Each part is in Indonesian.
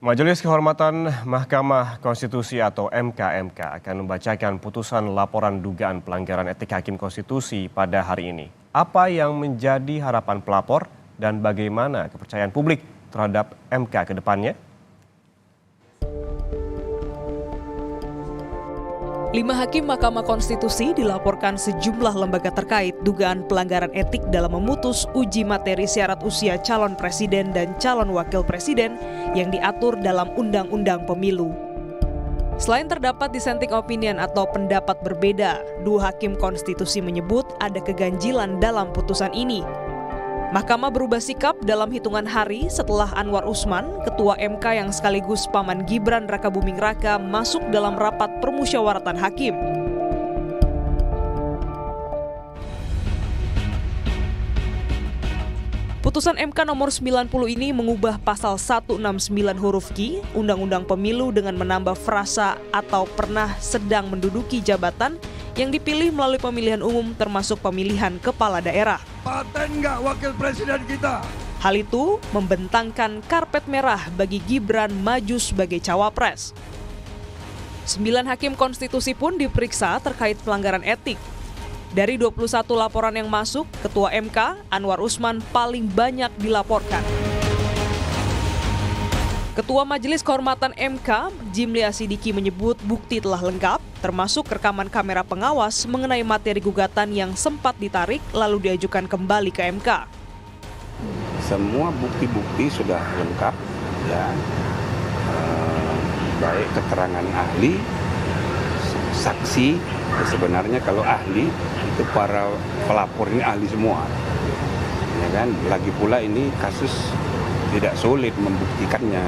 Majelis Kehormatan Mahkamah Konstitusi atau MKMK akan membacakan putusan laporan dugaan pelanggaran etik Hakim Konstitusi pada hari ini. Apa yang menjadi harapan pelapor dan bagaimana kepercayaan publik terhadap MK ke depannya? 5 hakim Mahkamah Konstitusi dilaporkan sejumlah lembaga terkait dugaan pelanggaran etik dalam memutus uji materi syarat usia calon presiden dan calon wakil presiden yang diatur dalam Undang-Undang Pemilu. Selain terdapat dissenting opinion atau pendapat berbeda, 2 hakim konstitusi menyebut ada keganjilan dalam putusan ini. Mahkamah berubah sikap dalam hitungan hari setelah Anwar Usman, Ketua MK yang sekaligus paman Gibran Rakabuming Raka, masuk dalam rapat permusyawaratan hakim. Putusan MK nomor 90 ini mengubah pasal 169 huruf Q Undang-Undang Pemilu dengan menambah frasa atau pernah sedang menduduki jabatan yang dipilih melalui pemilihan umum termasuk pemilihan kepala daerah. Paten nggak wakil presiden kita? Hal itu membentangkan karpet merah bagi Gibran maju sebagai cawapres. 9 hakim konstitusi pun diperiksa terkait pelanggaran etik. Dari 21 laporan yang masuk, Ketua MK, Anwar Usman, paling banyak dilaporkan. Ketua Majelis Kehormatan MK, Jimlia Sidiki, menyebut bukti telah lengkap, termasuk rekaman kamera pengawas mengenai materi gugatan yang sempat ditarik lalu diajukan kembali ke MK. Semua bukti-bukti sudah lengkap, ya, baik keterangan ahli, saksi. Sebenarnya kalau ahli itu para pelapor ini ahli semua, ya kan. Lagi pula ini kasus tidak sulit membuktikannya.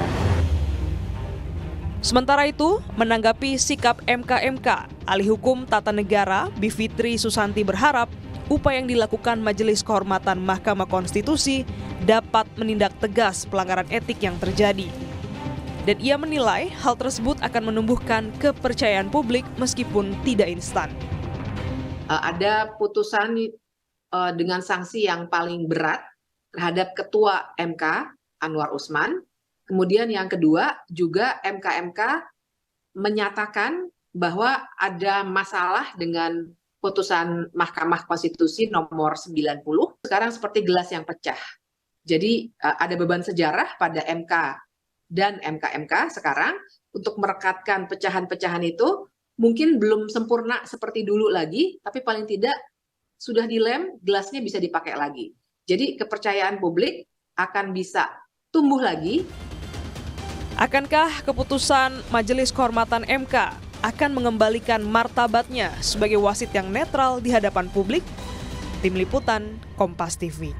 Sementara itu, menanggapi sikap MKMK, ahli hukum tata negara Bivitri Susanti berharap upaya yang dilakukan Majelis Kehormatan Mahkamah Konstitusi dapat menindak tegas pelanggaran etik yang terjadi. Dan ia menilai hal tersebut akan menumbuhkan kepercayaan publik meskipun tidak instan. Ada putusan dengan sanksi yang paling berat terhadap Ketua MK, Anwar Usman. Kemudian yang kedua juga MKMK menyatakan bahwa ada masalah dengan putusan Mahkamah Konstitusi nomor 90. Sekarang seperti gelas yang pecah. Jadi ada beban sejarah pada MK dan MKMK sekarang untuk merekatkan pecahan-pecahan itu mungkin belum sempurna seperti dulu lagi, tapi paling tidak sudah dilem, gelasnya bisa dipakai lagi. Jadi kepercayaan publik akan bisa tumbuh lagi. Akankah keputusan Majelis Kehormatan MK akan mengembalikan martabatnya sebagai wasit yang netral di hadapan publik? Tim Liputan, Kompas TV.